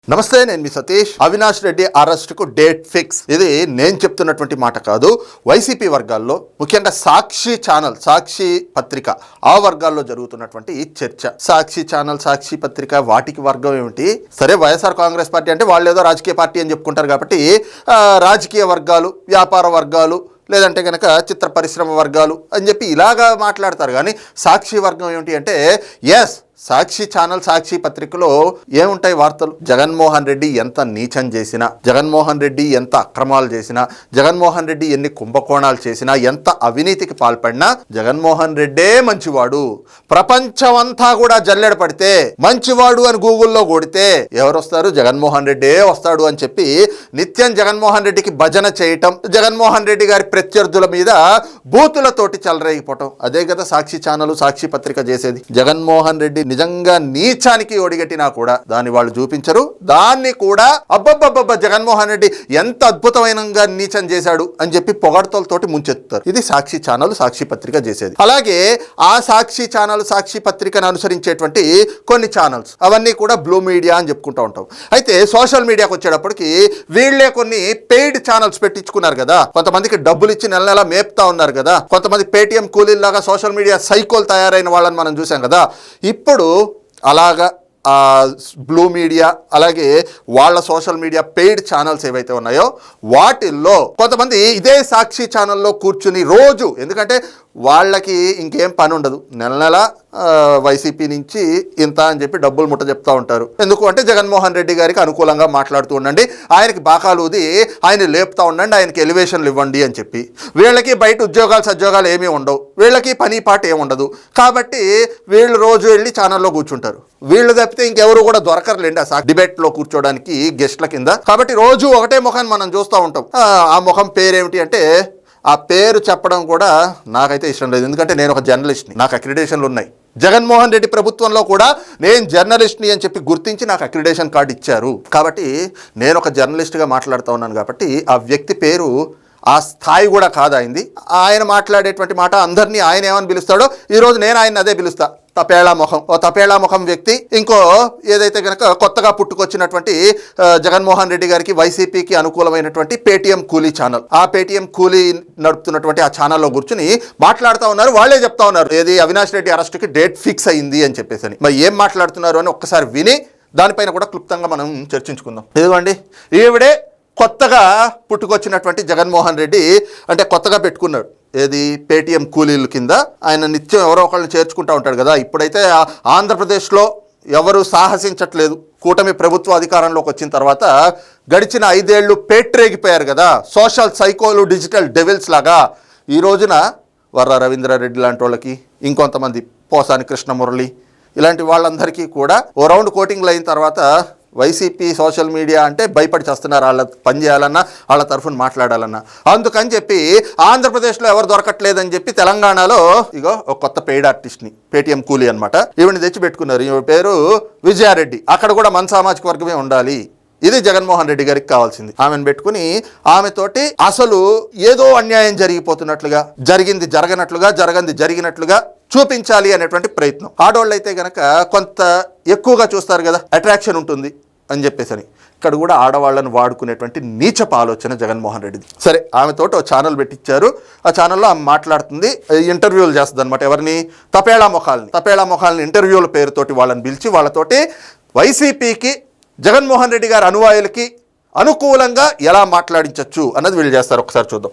నమస్తే, నేను మీ సతీష్. అవినాష్ రెడ్డి అరెస్టుకు డేట్ ఫిక్స్. ఇది నేను చెప్తున్నటువంటి మాట కాదు. వైసీపీ వర్గాల్లో, ముఖ్యంగా సాక్షి ఛానల్, సాక్షి పత్రిక, ఆ వర్గాల్లో జరుగుతున్నటువంటి చర్చ. సాక్షి ఛానల్, సాక్షి పత్రిక, వాటికి వర్గం ఏమిటి? సరే, వైఎస్ఆర్ కాంగ్రెస్ పార్టీ అంటే వాళ్ళు ఏదో రాజకీయ పార్టీ అని చెప్పుకుంటారు కాబట్టి రాజకీయ వర్గాలు, వ్యాపార వర్గాలు, లేదంటే కనుక చిత్ర పరిశ్రమ వర్గాలు అని చెప్పి ఇలాగా మాట్లాడతారు. కానీ సాక్షి వర్గం ఏమిటి అంటే, ఎస్, సాక్షి ఛానల్, సాక్షి పత్రికలో ఏముంటాయి వార్తలు? జగన్మోహన్ రెడ్డి ఎంత నీచం చేసినా, జగన్మోహన్ రెడ్డి ఎంత అక్రమాలు చేసినా, జగన్మోహన్ రెడ్డి ఎన్ని కుంభకోణాలు చేసినా, ఎంత అవినీతికి పాల్పడినా జగన్మోహన్ రెడ్డే మంచివాడు, ప్రపంచమంతా కూడా జల్లెడ పడితే మంచివాడు అని గూగుల్లో కొడితే ఎవరు వస్తారు? జగన్మోహన్ రెడ్డే వస్తాడు అని చెప్పి నిత్యం జగన్మోహన్ రెడ్డికి భజన చేయటం, జగన్మోహన్ రెడ్డి గారి ప్రత్యర్థుల మీద బూతులతోటి చెలరేగిపోవటం. అదే కదా సాక్షి ఛానల్, సాక్షి పత్రిక చేసేది. జగన్మోహన్ రెడ్డి నిజంగా నీచానికి ఒడిగట్టినా కూడా దాన్ని వాళ్ళు చూపించరు. దాన్ని కూడా అబ్బబ్బబ్బబ్బ జగన్మోహన్ రెడ్డి ఎంత అద్భుతమైన నీచం చేశాడు అని చెప్పి పొగడ్తలతోటి ముంచెత్తారు. ఇది సాక్షి ఛానల్, సాక్షి పత్రిక చేసేది. అలాగే ఆ సాక్షి ఛానల్, సాక్షి పత్రికను అనుసరించేటువంటి కొన్ని ఛానల్స్, అవన్నీ కూడా బ్లూ మీడియా అని చెప్పుకుంటూ ఉంటాం. అయితే సోషల్ మీడియాకి వచ్చేటప్పటికి వీళ్ళే కొన్ని పెయిడ్ ఛానల్స్ పెట్టించుకున్నారు కదా. కొంతమందికి డబ్బులు ఇచ్చి నెల నెల మేపుతా ఉన్నారు కదా. కొంతమంది పేటీఎం కూలీల్లాగా సోషల్ మీడియా సైకోలు తయారైన వాళ్ళని మనం చూసాం కదా. ఇప్పుడు అలాగా బ్లూ మీడియా, అలాగే వాళ్ళ సోషల్ మీడియా పెయిడ్ ఛానల్స్ ఏవైతే ఉన్నాయో వాటిల్లో కొంతమంది ఇదే సాక్షి ఛానల్లో కూర్చుని రోజు, ఎందుకంటే వాళ్ళకి ఇంకేం పని ఉండదు, నెల నెల వైసీపీ నుంచి ఇంత అని చెప్పి డబ్బులు ముట్ట చెప్తా ఉంటారు. ఎందుకు అంటే జగన్మోహన్ రెడ్డి గారికి అనుకూలంగా మాట్లాడుతూ ఉండండి, ఆయనకి బాకాలు ఊది ఆయన లేపుతా ఉండండి, ఆయనకి ఎలివేషన్లు ఇవ్వండి అని చెప్పి. వీళ్ళకి బయట ఉద్యోగాలు సద్యోగాలు ఏమీ ఉండవు, వీళ్ళకి పని పాట ఏమి ఉండదు. కాబట్టి వీళ్ళు రోజు వెళ్ళి ఛానల్లో కూర్చుంటారు. వీళ్ళు తప్పితే ఇంకెవరు కూడా దొరకరులేండి ఆ డిబేట్లో కూర్చోడానికి గెస్ట్ల కింద. కాబట్టి రోజు ఒకటే ముఖాన్ని మనం చూస్తూ ఉంటాం. ఆ ముఖం పేరేమిటి అంటే, ఆ పేరు చెప్పడం కూడా నాకైతే ఇష్టం లేదు. ఎందుకంటే నేను ఒక జర్నలిస్ట్ని, నాకు అక్రిడేషన్లు ఉన్నాయి. జగన్మోహన్ రెడ్డి ప్రభుత్వంలో కూడా నేను జర్నలిస్ట్ని అని చెప్పి గుర్తించి నాకు అక్రిడేషన్ కార్డు ఇచ్చారు. కాబట్టి నేను ఒక జర్నలిస్ట్గా మాట్లాడుతూ ఉన్నాను. కాబట్టి ఆ వ్యక్తి పేరు, ఆ స్థాయి కూడా కాదు అయింది. ఆయన మాట్లాడేటువంటి మాట అందరినీ ఆయన ఏమని పిలుస్తాడో ఈరోజు నేను ఆయన అదే పిలుస్తా, తపేళా ముఖం. ఓ తపేళా ముఖం వ్యక్తి. ఇంకో ఏదైతే కనుక కొత్తగా పుట్టుకొచ్చినటువంటి జగన్మోహన్ రెడ్డి గారికి వైసీపీకి అనుకూలమైనటువంటి పేటీఎం కూలీ ఛానల్, ఆ పేటీఎం కూలీ నడుపుతున్నటువంటి ఆ ఛానల్లో కూర్చుని మాట్లాడుతూ ఉన్నారు. వాళ్ళే చెప్తా ఉన్నారు ఏది అవినాష్ రెడ్డి అరెస్ట్కి డేట్ ఫిక్స్ అయింది అని చెప్పేసి. మరి ఏం మాట్లాడుతున్నారు అని ఒక్కసారి విని దానిపైన కూడా క్లుప్తంగా మనం చర్చించుకుందాం. ఇదిగోండి, ఈవిడే కొత్తగా పుట్టుకొచ్చినటువంటి జగన్మోహన్ రెడ్డి, అంటే కొత్తగా పెట్టుకున్నాడు ఏది పేటీఎం కూలీల కింద. ఆయన నిత్యం ఎవరో ఒకళ్ళని చేర్చుకుంటూ ఉంటాడు కదా. ఇప్పుడైతే ఆంధ్రప్రదేశ్లో ఎవరు సాహసించట్లేదు. కూటమి ప్రభుత్వ అధికారంలోకి వచ్చిన తర్వాత గడిచిన 5 ఏళ్ళు పేట్రేగిపోయారు కదా సోషల్ సైకోలు, డిజిటల్ డెవిల్స్ లాగా. ఈ రోజున వర్ర రవీంద్రారెడ్డి లాంటి వాళ్ళకి, ఇంకొంతమంది పోసాని కృష్ణమురళి, ఇలాంటి వాళ్ళందరికీ కూడా ఓ రౌండ్ కోటింగ్లు అయిన తర్వాత వైసీపీ సోషల్ మీడియా అంటే భయపడి చేస్తున్నారు. వాళ్ళ పని చేయాలన్నా, వాళ్ళ తరఫున మాట్లాడాలన్నా. అందుకని చెప్పి ఆంధ్రప్రదేశ్లో ఎవరు దొరకట్లేదని చెప్పి తెలంగాణలో ఇగో ఒక కొత్త పెయిడ్ ఆర్టిస్ట్ని, పేటీఎం కూలీ అనమాట, ఈవిని తెచ్చి పెట్టుకున్నారు. ఈవిడ పేరు విజయారెడ్డి. అక్కడ కూడా మన సామాజిక వర్గమే ఉండాలి, ఇది జగన్మోహన్ రెడ్డి గారికి కావాల్సింది. ఆమెను పెట్టుకుని ఆమెతోటి అసలు ఏదో అన్యాయం జరిగిపోతున్నట్లుగా, జరిగింది జరగనట్లుగా, జరగంది జరిగినట్లుగా చూపించాలి అనేటువంటి ప్రయత్నం. ఆడవాళ్ళు అయితే కనుక కొంత ఎక్కువగా చూస్తారు కదా, అట్రాక్షన్ ఉంటుంది అని చెప్పేసి. ఇక్కడ కూడా ఆడవాళ్ళను వాడుకునేటువంటి నీచపు ఆలోచన జగన్మోహన్ రెడ్డిది. సరే, ఆమెతోటి ఒక ఛానల్ పెట్టించారు. ఆ ఛానల్లో ఆమె మాట్లాడుతుంది, ఇంటర్వ్యూలు చేస్తుంది అనమాట. ఎవరిని? తపేళా మొఖాలని ఇంటర్వ్యూల పేరుతోటి వాళ్ళని పిలిచి వాళ్ళతోటి వైసీపీకి, జగన్మోహన్ రెడ్డి గారి అనువాయులకి అనుకూలంగా ఎలా మాట్లాడించవచ్చు అన్నది వీళ్ళు చేస్తారు. ఒకసారి చూద్దాం.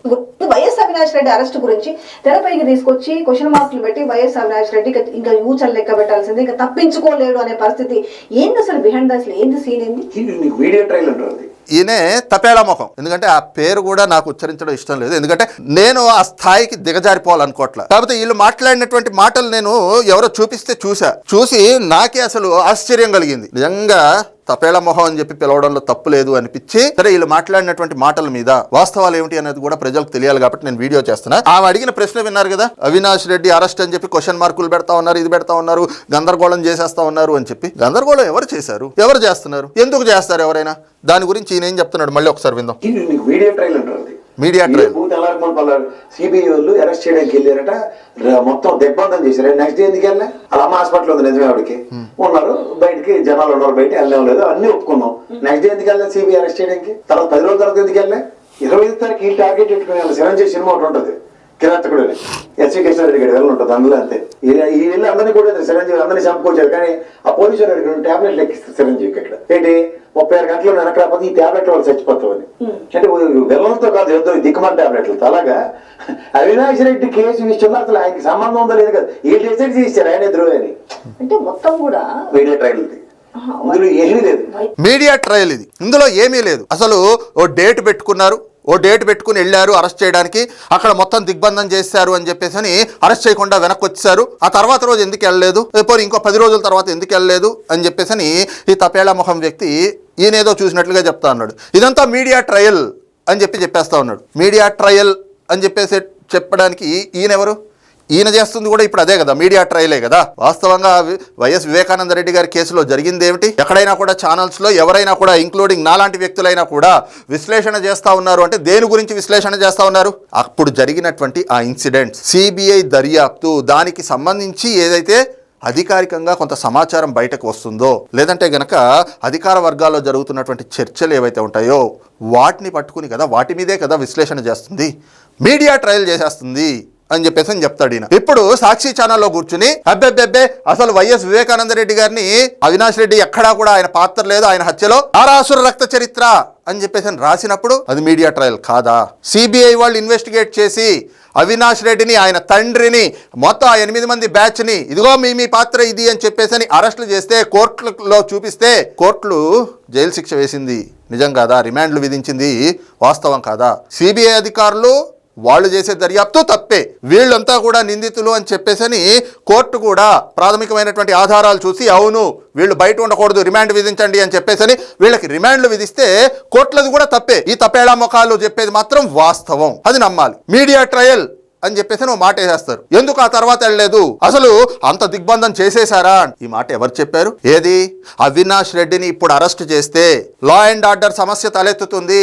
వైఎస్ అవినాష్ రెడ్డి అరెస్ట్ గురించి తెరపైకి తీసుకొచ్చి క్వశ్చన్ మార్కులు పెట్టి వైఎస్ అవినాష్ రెడ్డి ఇంకా యూచల్ లెక్క పెట్టాల్సింది, ఇంకా తప్పించుకోలేడు అనే పరిస్థితి ఏంది? అసలు బిహైండ్ అసలు ఏంది సీన్ ఏంది? వీడియో ట్రైలర్ అది. ఈయనే తపేళా ముఖం. ఎందుకంటే ఆ పేరు కూడా నాకు ఉచ్చరించడం ఇష్టం లేదు, ఎందుకంటే నేను ఆ స్థాయికి దిగజారిపోవాలనుకోవట్లే. కాకపోతే వీళ్ళు మాట్లాడినటువంటి మాటలు నేను ఎవరో చూపిస్తే చూసి నాకే అసలు ఆశ్చర్యం కలిగింది. నిజంగా తపేళా మొహం అని చెప్పి పిలవడంలో తప్పు లేదు అనిపించి, సరే వీళ్ళు మాట్లాడినటువంటి మాటల మీద వాస్తవాలు ఏమిటి అనేది కూడా ప్రజలకు తెలియాలి కాబట్టి నేను వీడియో చేస్తున్నా. ఆమె అడిగిన ప్రశ్న విన్నారు కదా, అవినాష్ రెడ్డి అరెస్ట్ అని చెప్పి క్వశ్చన్ మార్కులు పెడతా ఉన్నారు, ఇది పెడతా ఉన్నారు, గందరగోళం చేసేస్తా ఉన్నారు అని చెప్పి. గందరగోళం ఎవరు చేశారు? ఎవరు చేస్తున్నారు? ఎందుకు చేస్తారు ఎవరైనా? దాని గురించి ఈయన ఏం చెప్తున్నాడు మళ్ళీ ఒకసారి విందాం. వీడియో ట్రైలర్ అది. మీడియా ట్రయల్ సిబిఐ వాళ్ళు అరెస్ట్ చేయడానికి వెళ్ళారట, మొత్తం దిగ్బంధం చేశారు. నెక్స్ట్ డే ఎందుకు వెళ్ళా? వాళ్ళ అమ్మ హాస్పిటల్ ఉంది నిజమే, ఆవిడకి ఉన్నారు, బయటికి జనాలు ఉన్నారు, బయట వెళ్ళలేం లేదు, అన్ని ఒప్పుకున్నాం. నెక్స్ట్ డే ఎందుకు వెళ్ళా సిబిఐ అరెస్ట్ చేయడానికి? తర్వాత 10 రోజుల తర్వాత ఎందుకు వెళ్ళా? 25 తారీఖు ఈ టార్గెట్ పెట్టుకుని చిరంజీవి సినిమా ఒకటి ఉంటుంది, కిరాతకుడు అని, ఎస్వి కృష్ణారెడ్డి గారి వెళ్ళి ఉంటుంది, అందులో అంతే. ఈ వెళ్ళి అందరినీ కూడా చిరంజీవి అందరినీ చంపుకొచ్చారు, కానీ ఆ పోలీసు వాడు టాబ్లెట్లు ఎక్కిస్తారు చిరంజీవికి. ఇక్కడ ఏంటి 36 గంటలు వెనకరాకపోతే ఈ టాబ్లెట్ వాళ్ళు చచ్చిపోతామని. అంటే వెళ్ళడంతో కాదు, ఏదో దిక్కుమాల టాబ్లెట్లతో. అలాగా అవినాష్ రెడ్డి కేసు విషయంలో అసలు ఆయనకి సంబంధం ఉందో లేదు కదా, ఏ డిసైడ్ చేశారు ఆయన ఎదురు అని. అంటే మొత్తం కూడా మీడియా ట్రయల్ ఇందులో ఏమీ లేదు. మీడియా ట్రయల్ ఇది, ఇందులో ఏమీ లేదు. అసలు ఓ డేట్ పెట్టుకున్నారు, ఓ డేట్ పెట్టుకుని వెళ్ళారు అరెస్ట్ చేయడానికి, అక్కడ మొత్తం దిగ్బంధం చేశారు అని చెప్పేసి అరెస్ట్ చేయకుండా వెనక్కి వచ్చారు. ఆ తర్వాత రోజు ఎందుకు వెళ్ళలేదు, పోనీ ఇంకో 10 రోజుల తర్వాత ఎందుకు వెళ్ళలేదు అని చెప్పేసి ఈ తపేళ మొహం వ్యక్తి ఈయనేదో చూసినట్లుగా చెప్తా ఉన్నాడు. ఇదంతా మీడియా ట్రయల్ అని చెప్పేస్తా ఉన్నాడు. మీడియా ట్రయల్ అని చెప్పేసి చెప్పడానికి ఈయనెవరు? ఈయన చేస్తుంది కూడా ఇప్పుడు అదే కదా, మీడియా ట్రయలే కదా. వాస్తవంగా వైఎస్ వివేకానంద రెడ్డి గారి కేసులో జరిగింది ఏమిటి? ఎక్కడైనా కూడా ఛానల్స్లో ఎవరైనా కూడా, ఇంక్లూడింగ్ నాలాంటి వ్యక్తులైనా కూడా విశ్లేషణ చేస్తూ ఉన్నారు అంటే దేని గురించి విశ్లేషణ చేస్తూ ఉన్నారు? అప్పుడు జరిగినటువంటి ఆ ఇన్సిడెంట్, సిబిఐ దర్యాప్తు, దానికి సంబంధించి ఏదైతే అధికారికంగా కొంత సమాచారం బయటకు వస్తుందో, లేదంటే గనక అధికార వర్గాల్లో జరుగుతున్నటువంటి చర్చలు ఏవైతే ఉంటాయో వాటిని పట్టుకుని కదా, వాటి మీదే కదా విశ్లేషణ చేస్తుంది, మీడియా ట్రయల్ చేసేస్తుంది అని చెప్పేసి చెప్తాడు ఈయన. ఇప్పుడు సాక్షి ఛానల్లో కూర్చుని అబ్బెబ్బెబ్బే అసలు వైఎస్ వివేకానంద రెడ్డి గారిని అవినాష్ రెడ్డి ఎక్కడా కూడా ఆయన పాత్ర లేదు, ఆయన హత్యలో నారాసుర రక్త చరిత్ర అని చెప్పేసి రాసినప్పుడు అది మీడియా ట్రయల్ కాదా? సిబిఐ వాళ్ళు ఇన్వెస్టిగేట్ చేసి అవినాష్ రెడ్డిని, ఆయన తండ్రిని, మొత్తం 8 మంది బ్యాచ్ని, ఇదిగో మీ పాత్ర ఇది అని చెప్పేసి అరెస్టులు చేస్తే, కోర్టులో చూపిస్తే కోర్టులు జైలు శిక్ష వేసింది నిజం కాదా? రిమాండ్లు విధించింది వాస్తవం కాదా? సిబిఐ అధికారులు వాళ్ళు చేసే దర్యాప్తు తప్పే, వీళ్ళంతా కూడా నిందితులు అని చెప్పేసి కోర్టు కూడా ప్రాథమికమైనటువంటి ఆధారాలు చూసి అవును వీళ్ళు బయట ఉండకూడదు, రిమాండ్ విధించండి అని చెప్పేసి వీళ్ళకి రిమాండ్లు విధిస్తే కోర్టులది కూడా తప్పే. ఈ తప్పేళా మొఖాలు చెప్పేది మాత్రం వాస్తవం, అది నమ్మాలి. మీడియా ట్రయల్ అని చెప్పేసి నువ్వు మాట వేసేస్తారు. ఎందుకు ఆ తర్వాత వెళ్ళలేదు? అసలు అంత దిగ్బంధం చేసేశారా? ఈ మాట ఎవరు చెప్పారు? ఏది? అవినాష్ రెడ్డిని ఇప్పుడు అరెస్ట్ చేస్తే లా అండ్ ఆర్డర్ సమస్య తలెత్తుతుంది.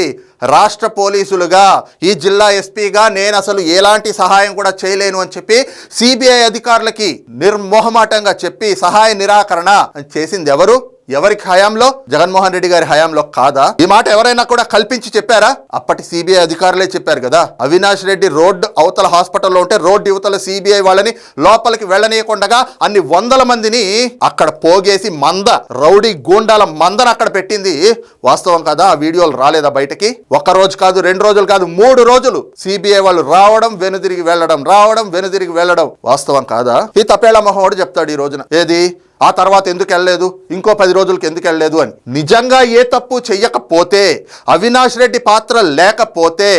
రాష్ట్ర పోలీసులుగా, ఈ జిల్లా ఎస్పీగా నేను అసలు ఎలాంటి సహాయం కూడా చేయలేను అని చెప్పి సిబిఐ అధికారులకి నిర్మోహమాటంగా చెప్పి సహాయ నిరాకరణ చేసింది ఎవరు? ఎవరికి హయాంలో? జగన్మోహన్ రెడ్డి గారి హయాంలో కాదా? ఈ మాట ఎవరైనా కూడా కల్పించి చెప్పారా? అప్పటి సిబిఐ అధికారులే చెప్పారు కదా. అవినాష్ రెడ్డి రోడ్డు అవతల హాస్పిటల్లో ఉంటే రోడ్డు యువతల సిబిఐ వాళ్ళని లోపలికి వెళ్ళనీయకుండా అన్ని 100 మందిని అక్కడ పోగేసి రౌడీ గూండాల మందను అక్కడ పెట్టింది వాస్తవం కదా? ఆ వీడియోలు రాలేదా బయటకి? 1 రోజు కాదు, 2 రోజులు కాదు, 3 రోజులు సిబిఐ వాళ్ళు రావడం, వెనుదిరిగి వెళ్ళడం, రావడం, వెనుదిరిగి వెళ్ళడం వాస్తవం కాదా? ఈ తపేళ మొహోడు చెప్తాడు ఈ రోజున. ఏది? ఆ తర్వాత ఎందుకు వెళ్ళలేదు, ఇంకో 10 రోజులకి ఎందుకు వెళ్ళలేదు అని. నిజంగా ఏ తప్పు చెయ్యకపోతే, అవినాష్ రెడ్డి పాత్ర లేకపోతే,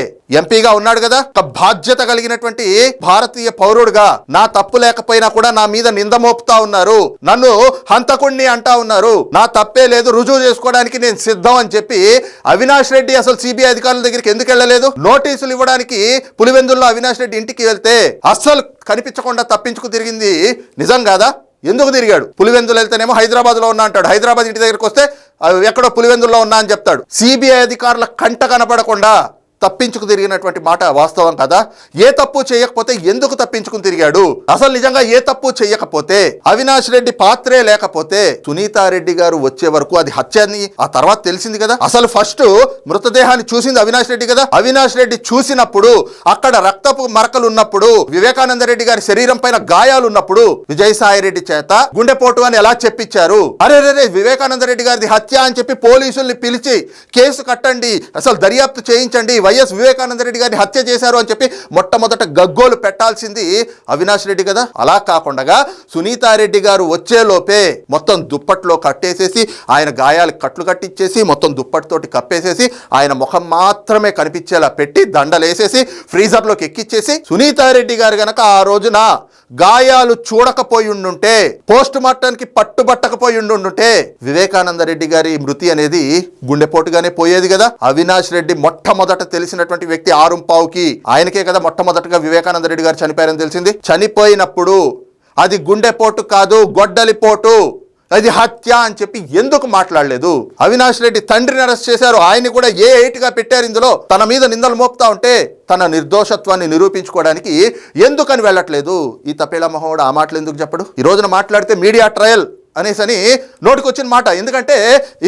ఎంపీగా ఉన్నాడు కదా, ఒక బాధ్యత కలిగినటువంటి భారతీయ పౌరుడుగా నా తప్పు లేకపోయినా కూడా నా మీద నింద మోపుతా ఉన్నారు, నన్ను హంతకుణ్ణి అంటా ఉన్నారు, నా తప్పే లేదు, రుజువు చేసుకోవడానికి నేను సిద్ధం అని చెప్పి అవినాష్ రెడ్డి అసలు సిబిఐ అధికారుల దగ్గరికి ఎందుకు వెళ్ళలేదు? నోటీసులు ఇవ్వడానికి పులివెందుల్లో అవినాష్ రెడ్డి ఇంటికి వెళ్తే అస్సలు కనిపించకుండా తప్పించుకు తిరిగింది నిజం కాదా? ఎందుకు తిరిగాడు? పులివెందులు వెళ్తేనేమో హైదరాబాద్లో ఉన్నా అంటాడు, హైదరాబాద్ ఇంటి దగ్గరికి వస్తే ఎక్కడో పులివెందుల్లో ఉన్నా అని చెప్తాడు. సిబిఐ అధికారుల కంట కనపడకుండా తప్పించుకు తిరిగినటువంటి మాట వాస్తవం కదా? ఏ తప్పు చేయకపోతే ఎందుకు తప్పించుకుని తిరిగాడు? అసలు నిజంగా ఏ తప్పు చేయకపోతే, అవినాష్ రెడ్డి పాత్రే లేకపోతే సునీతారెడ్డి గారు వచ్చే వరకు అది హత్య అని ఆ తర్వాత తెలిసింది కదా. అసలు ఫస్ట్ మృతదేహాన్ని చూసింది అవినాష్ రెడ్డి కదా. అవినాష్ రెడ్డి చూసినప్పుడు అక్కడ రక్తపు మరకలు ఉన్నప్పుడు, వివేకానంద రెడ్డి గారి శరీరం పైన గాయాలు ఉన్నప్పుడు విజయసాయి రెడ్డి చేత గుండెపోటు అని ఎలా చెప్పించారు? అరే వివేకానంద రెడ్డి గారిది హత్య అని చెప్పి పోలీసుల్ని పిలిచి కేసు కట్టండి, అసలు దర్యాప్తు చేయించండి, వైఎస్ వివేకానంద రెడ్డి గారిని హత్య చేశారు అని చెప్పి మొట్టమొదట గగ్గోలు పెట్టాల్సింది అవినాష్ రెడ్డి కదా. అలా కాకుండా సునీతారెడ్డి గారు వచ్చేలోపే మొత్తం దుప్పట్లో కట్టేసేసి, ఆయన గాయాలు కట్లు కట్టించేసి మొత్తం దుప్పటితోటి కప్పేసేసి, ఆయన ముఖం మాత్రమే కనిపించేలా పెట్టి దండలేసేసి ఫ్రీజర్లోకి ఎక్కిచ్చేసి, సునీతారెడ్డి గారు గనక ఆ రోజున గాయాలు చూడకపోయి ఉండుంటే, పోస్ట్ మార్టానికి పట్టుబట్టకపోయి ఉండుంటే వివేకానంద రెడ్డి గారి మృతి అనేది గుండెపోటుగానే పోయేది కదా. అవినాష్ రెడ్డి మొట్టమొదట తెలిసినటువంటి వ్యక్తి 6:15కి ఆయనకే కదా మొట్టమొదటగా వివేకానంద రెడ్డి గారు చనిపోయారని తెలిసింది. చనిపోయినప్పుడు అది గుండెపోటు కాదు, గొడ్డలిపోటు, అది హత్య అని చెప్పి ఎందుకు మాట్లాడలేదు? అవినాష్ రెడ్డి తండ్రిని అరెస్ట్ చేశారు, ఆయన్ని కూడా A8గా పెట్టారు. ఇందులో తన మీద నిందలు మోపుతా ఉంటే తన నిర్దోషత్వాన్ని నిరూపించుకోవడానికి ఎందుకని వెళ్ళట్లేదు? ఈ తపేళ మొహోడు ఆ మాటలు ఎందుకు చెప్పడు? ఈ రోజున మాట్లాడితే మీడియా ట్రయల్ అనేసని నోటికొచ్చిన మాట. ఎందుకంటే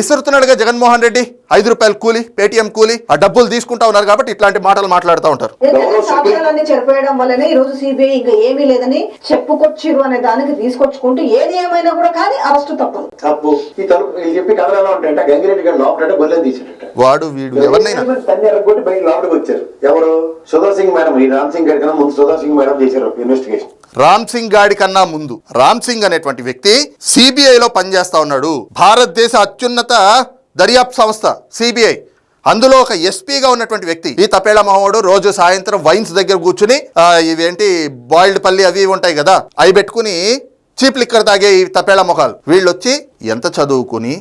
ఇసురుతున్నాడుగా జగన్మోహన్ రెడ్డి 5 రూపాయలు కూలి, పేటీఎం కూలి, ఆ డబ్బులు తీసుకుంటా ఉన్నారు కాబట్టి ఇట్లాంటి మాటలు మాట్లాడుతూ ఉంటారు. సాక్ష్యాలన్నీ చెరిపేయడం వల్లనే ఈ రోజు సిబిఐ ఇంకా ఏమీ లేదని చెప్పుకొచ్చిరు అనే దానికి తీసుకొచ్చుకుంటూ ఏది ఏమైనా కూడా కానీ అరెస్ట్ తప్పు. ఈ తలుపు చెప్పి కథలు ఎలా ఉంటాయంటే గంగిరెడ్డి గారు లోపల గొల్లెని తీసేట వాడు వీడు ఎవరినైనా తన్ని ఎరగొట్టి బయట లోపలికి వచ్చారు. ఎవరు? సుధా సింగ్ మేడం. ఈ రామ్ సింగ్ గారి కన్నా ముందు సుధా సింగ్ మేడం చేశారు ఇన్వెస్టిగేషన్. రామ్ సింగ్ గాడి కన్నా ముందు రామ్ సింగ్ అనేటువంటి వ్యక్తి సిబిఐలో పనిచేస్తా ఉన్నాడు. భారతదేశ అత్యున్నత దర్యాప్తు సంస్థ సిబిఐ, అందులో ఒక ఎస్పీగా ఉన్నటువంటి వ్యక్తి. ఈ తపేళ మహోడు రోజు సాయంత్రం వైన్స్ దగ్గర కూర్చుని ఇవేంటి బాయిల్డ్ పల్లి అవి ఉంటాయి కదా, అవి పెట్టుకుని చీప్ లిక్కర్ తాగే ఈ తపేళ మొహాలు వీళ్ళు వచ్చి ఎంత చదువుకుని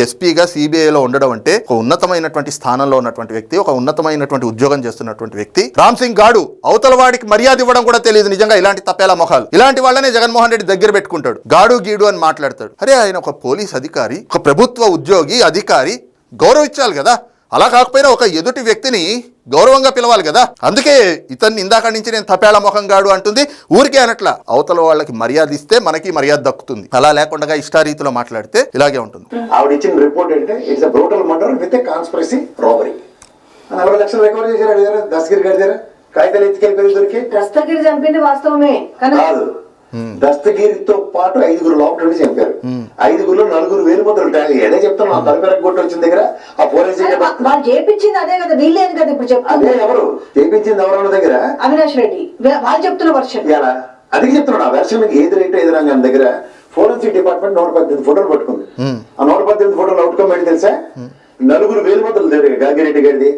ఎస్పీగా సిబిఐలో ఉండడం అంటే ఒక ఉన్నతమైనటువంటి స్థానంలో ఉన్నటువంటి వ్యక్తి, ఒక ఉన్నతమైనటువంటి ఉద్యోగం చేస్తున్నటువంటి వ్యక్తి రామ్ సింగ్ గాడు అవతల వాడికి మర్యాద ఇవ్వడం కూడా తెలియదు. నిజంగా ఇలాంటి తప్పేలా మొహాలు ఇలాంటి వాళ్ళనే జగన్మోహన్ రెడ్డి దగ్గర పెట్టుకుంటాడు. గాడు గీడు అని మాట్లాడతాడు. అరే ఆయన ఒక పోలీస్ అధికారి, ఒక ప్రభుత్వ ఉద్యోగి అధికారి, గౌరవించాలి కదా. అలా కాకపోయినా ఒక ఎదుటి వ్యక్తిని గౌరవంగా పిలవాలి కదా. అందుకే ఇతన్ని ఇందాక నుంచి నేను తపేళ మొహం గాడు అంటుంది ఊరికే అనట్లా. అవతల వాళ్ళకి మర్యాద ఇస్తే మనకి మర్యాద దక్కుతుంది. అలా లేకుండా ఇష్టారీతిలో మాట్లాడితే ఇలాగే ఉంటుంది. ఆవిడ ఇచ్చిన రిపోర్ట్ అంటే it's a brutal murder with a conspiracy robbery. 40 లక్షలు రికవర్ చేశారు. దస్తగిరి గారి దగ్గర కాగితాలు ఎత్తుకెళ్ళిపోయి దొరికి. దస్తగిరి చంపింది వాస్తవమే కాదు, దస్తగిరితో పాటు 5 లోపల నుండి చంపారు. 5లో 4 వేలు ముద్రలు టాలీ. అదే చెప్తాను. తలపెరకు కొట్టి వచ్చిన దగ్గర ఆ ఫోరెన్సిక్ వాళ్ళు చేపించింది అదే కదా, వీళ్ళేది కదా ఇప్పుడు చెప్తాను. అదే ఎవరు చేపించింది? ఎవరన్న దగ్గర అవినాష్ రెడ్డి వాళ్ళు చెప్తున్న వర్షన్ ఎలా అది చెప్తున్నాడు. ఆ వెర్షన్ మీకు ఏది రైట్ ఏది రంగం దగ్గర ఫోరెన్సిక్ డిపార్ట్మెంట్ 118 ఫోటోలు పట్టుకుంది. ఆ 118 ఫోటోలు అవుట్కమ్ ఏంటి తెలుసా? 4 వేలు ముద్రలు జరిగాయి. గంగిరెడ్డి గారిది,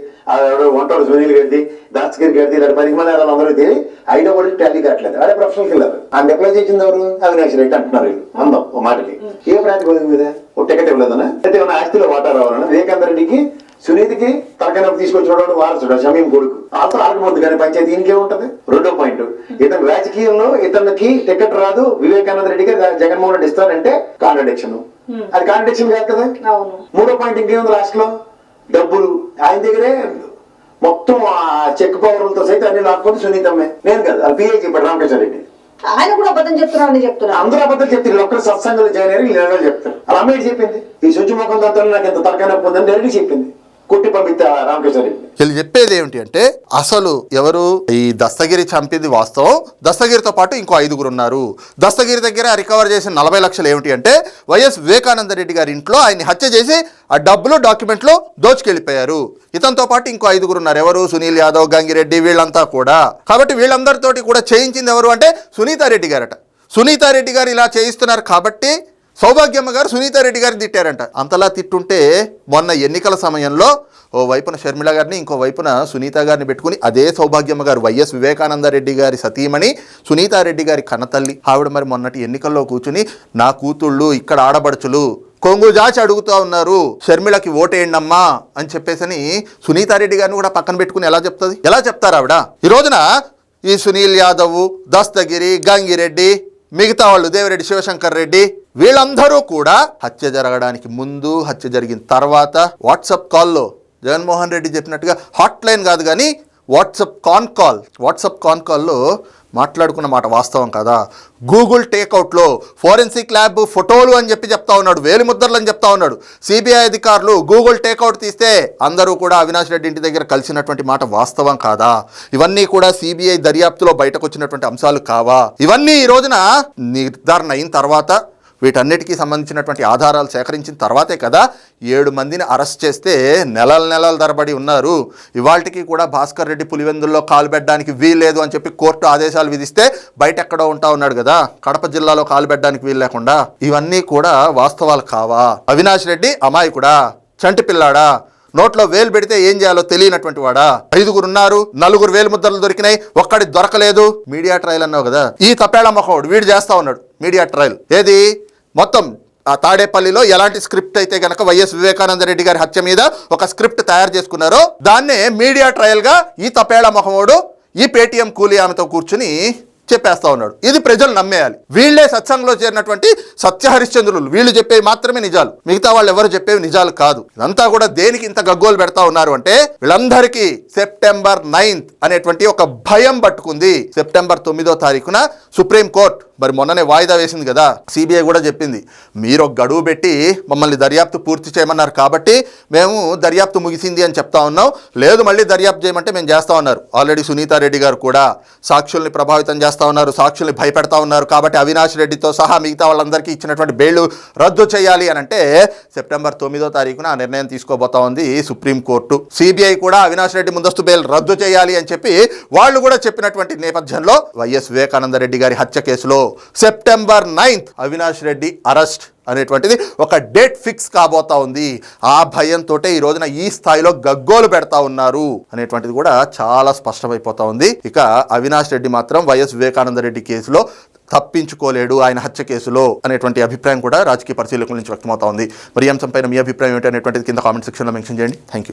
వంటోడు సునీల్ గారిది, దస్తగిరి గారిది, ఇలా 10 మంది అందరికీ 5వ వాడి టాలీ కావట్లేదు. అదే ప్రొఫెషనల్ కిల్లర్. ఆయన అప్లై చేసింది ఎవరు? అవినాష్ రెడ్డి అంటున్నారు వీళ్ళు. అందం ఓ మాటకి ఏ ప్రాతిపదిక మీద ఓ టికెట్ ఇవ్వలేదనా? అయితే ఏమైనా ఆస్తిలో వాటా రావాలన్నా? వివేకానంద రెడ్డికి సునీతికి తలకైనప్పుడు తీసుకొచ్చిన వారసుడు షమీం కొడుకు. ఆతో ఆగబోద్దు కానీ పంచాయతీ దీనికేముంటది? రెండో పాయింట్, ఇతను రాజకీయంలో ఇతనికి టికెట్ రాదు, వివేకానంద రెడ్డికి జగన్మోహన్ రెడ్డి ఇస్తారంటే కాంట్రడిక్షన్. అది కాంట్రడిక్షన్ కాదు కదా. మూడో పాయింట్ ఇంకేముంది? రాష్ట్రంలో డబ్బులు ఆయన దగ్గరే మొత్తం ఆ చెక్ పవర్లతో సైతం అన్ని లాక్కొని సునీతమ్మే. నేను కదా అది పిఏ చెప్పాడు రామకృష్ణ రెడ్డి. ఆయన కూడా అబద్ధం చెప్తున్నారని చెప్తున్నారు. అందరూ అబద్ధం చెప్తారు. ఒక్కరు సత్సంగాలు జాయిన్ అయ్యారు, వీళ్ళు చెప్తారు. అలా అమ్మేటి చెప్పింది. ఈ శుచిముఖం దాంతో నాకు ఎంత తరకాన ఉందని డైరెక్ట్ చెప్పింది. కొట్టి పంపిస్తా రామకృష్ణ రెడ్డి. వీళ్ళు చెప్పేది ఏమిటి అంటే అసలు ఎవరు ఈ దస్తగిరి చంపింది వాస్తవం. దస్తగిరితో పాటు ఇంకో 5 ఉన్నారు. దస్తగిరి దగ్గర రికవర్ చేసిన 40 లక్షలు ఏమిటి అంటే వైఎస్ వివేకానంద రెడ్డి గారి ఇంట్లో ఆయన్ని హత్య చేసి ఆ డబ్బులు డాక్యుమెంట్లు దోచుకెళ్ళిపోయారు. ఇతనితో పాటు ఇంకో 5 ఉన్నారు. ఎవరు? సునీల్ యాదవ్, గంగిరెడ్డి, వీళ్ళంతా కూడా. కాబట్టి వీళ్ళందరితోటి కూడా చేయించింది ఎవరు అంటే సునీతారెడ్డి గారట. సునీతారెడ్డి గారు ఇలా చేయిస్తున్నారు కాబట్టి సౌభాగ్యమ్మ గారు సునీతారెడ్డి గారిని తిట్టారంట. అంతలా తిట్టుంటే మొన్న ఎన్నికల సమయంలో ఓ వైపున షర్మిల గారిని, ఇంకో వైపున సునీత గారిని పెట్టుకుని అదే సౌభాగ్యమ్మ గారు వైఎస్ వివేకానంద రెడ్డి గారి సతీమణి సునీతారెడ్డి గారి కన్నతల్లి ఆవిడ మరి మొన్నటి ఎన్నికల్లో కూర్చుని నా కూతుళ్ళు ఇక్కడ ఆడబడుచులు కొంగు జాచి అడుగుతూ ఉన్నారు, షర్మిలకి ఓటేయండమ్మా అని చెప్పేసని సునీతారెడ్డి గారిని కూడా పక్కన పెట్టుకుని ఎలా చెప్తుంది? ఎలా చెప్తారు ఆవిడ? ఈ రోజున ఈ సునీల్ యాదవ్, దస్తగిరి, గంగిరెడ్డి, మిగతా వాళ్ళు దేవిరెడ్డి, శివశంకర్ రెడ్డి వీళ్ళందరూ కూడా హత్య జరగడానికి ముందు, హత్య జరిగిన తర్వాత వాట్సాప్ కాల్లో జగన్మోహన్ రెడ్డి చెప్పినట్టుగా హాట్ లైన్ కాదు కానీ వాట్సాప్ కాన్ కాల్లో మాట్లాడుకున్న మాట వాస్తవం కదా. గూగుల్ టేక్అవుట్లో ఫోరెన్సిక్ ల్యాబ్ ఫోటోలు అని చెప్పి చెప్తా ఉన్నాడు, వేలి ముద్రలు అని చెప్తా ఉన్నాడు. సిబిఐ అధికారులు గూగుల్ టేక్అవుట్ తీస్తే అందరూ కూడా అవినాష్ రెడ్డి ఇంటి దగ్గర కలిసినటువంటి మాట వాస్తవం కాదా? ఇవన్నీ కూడా సిబిఐ దర్యాప్తులో బయటకు వచ్చినటువంటి అంశాలు కావా? ఇవన్నీ ఈ రోజున నిర్ధారణ అయిన తర్వాత వీటన్నిటికీ సంబంధించినటువంటి ఆధారాలు సేకరించిన తర్వాతే కదా 7 మందిని అరెస్ట్ చేస్తే నెలల తరబడి ఉన్నారు. ఇవాళకి కూడా భాస్కర్ రెడ్డి పులివెందుల్లో కాలు పెట్టడానికి వీల్లేదు అని చెప్పి కోర్టు ఆదేశాలు విధిస్తే బయట ఎక్కడో ఉంటా ఉన్నాడు కదా, కడప జిల్లాలో కాలు పెట్టడానికి వీలు లేకుండా. ఇవన్నీ కూడా వాస్తవాలు కావా? అవినాష్ రెడ్డి అమాయకుడా, చంటి పిల్లాడా, నోట్లో వేలు పెడితే ఏం చేయాలో తెలియనటువంటి వాడా? 5 ఉన్నారు, 4 వేలు ముద్రలు దొరికినాయి, ఒక్కడి దొరకలేదు. మీడియా ట్రయల్ అన్నావు కదా, ఈ తపేళ మొహోడు వీడు చేస్తా ఉన్నాడు మీడియా ట్రయల్. ఏది? మొత్తం ఆ తాడేపల్లిలో ఎలాంటి స్క్రిప్ట్ అయితే కనుక వైఎస్ వివేకానంద రెడ్డి గారి హత్య మీద ఒక స్క్రిప్ట్ తయారు చేసుకున్నారో దాన్నే మీడియా ట్రయల్గా ఈ తపేళ మొహోడు ఈ పేటీఎం కూలీ ఆమెతో కూర్చుని చెప్పేస్తా ఉన్నాడు. ఇది ప్రజలు నమ్మేయాలి. వీళ్ళే సత్సంగంలో చేరినటువంటి సత్యహరిశ్చంద్రులు, వీళ్ళు చెప్పేవి మాత్రమే నిజాలు, మిగతా వాళ్ళు ఎవరు చెప్పేవి నిజాలు కాదు. ఇదంతా కూడా దేనికి ఇంత గగ్గోలు పెడతా ఉన్నారు అంటే వీళ్ళందరికీ సెప్టెంబర్ 9th అనేటువంటి ఒక భయం పట్టుకుంది. సెప్టెంబర్ 9వ తారీఖున సుప్రీంకోర్టు మరి మొన్ననే వాయిదా వేసింది కదా, సిబిఐ కూడా చెప్పింది మీరు ఒక గడువు పెట్టి మమ్మల్ని దర్యాప్తు పూర్తి చేయమన్నారు కాబట్టి మేము దర్యాప్తు ముగిసింది అని చెప్తా ఉన్నాం, లేదు మళ్ళీ దర్యాప్తు చేయమంటే మేము చేస్తా ఉన్నారు. ఆల్రెడీ సునీతారెడ్డి గారు కూడా సాక్షుల్ని ప్రభావితం చేస్తా ఉన్నారు, సాక్షుల్ని భయపెడతా ఉన్నారు, కాబట్టి అవినాష్ రెడ్డితో సహా మిగతా వాళ్ళందరికీ ఇచ్చినటువంటి బెయిల్ రద్దు చేయాలి అని అంటే సెప్టెంబర్ 9వ తారీఖున ఆ నిర్ణయం తీసుకోబోతా ఉంది సుప్రీంకోర్టు. సిబిఐ కూడా అవినాష్ రెడ్డి ముందస్తు బెయిల్ రద్దు చేయాలి అని చెప్పి వాళ్ళు కూడా చెప్పినటువంటి నేపథ్యంలో వైఎస్ వివేకానంద రెడ్డి గారి హత్య కేసులో September 9th Avinash Reddy arrest అనేటువంటిది ఒక డేట్ ఫిక్స్ కాబోతా ఉంది. ఆ భయంతో ఈ రోజున ఈ స్థాయిలో గగ్గోలు పెడతా ఉన్నారు అనేటువంటిది కూడా చాలా స్పష్టమైపోతా ఉంది. ఇక అవినాష్ రెడ్డి మాత్రం వైఎస్ వివేకానంద రెడ్డి కేసులో తప్పించుకోలేడు, ఆయన హత్య కేసులో అనేటువంటి అభిప్రాయం కూడా రాజకీయ పరిశీలకుల నుంచి వ్యక్తమవుతా ఉంది. మరి ఈ అంశంపైన మీ అభిప్రాయం ఏంటి అనేటువంటిది కింద కామెంట్ సెక్షన్లో మెన్షన్ చేయండి. Thank you.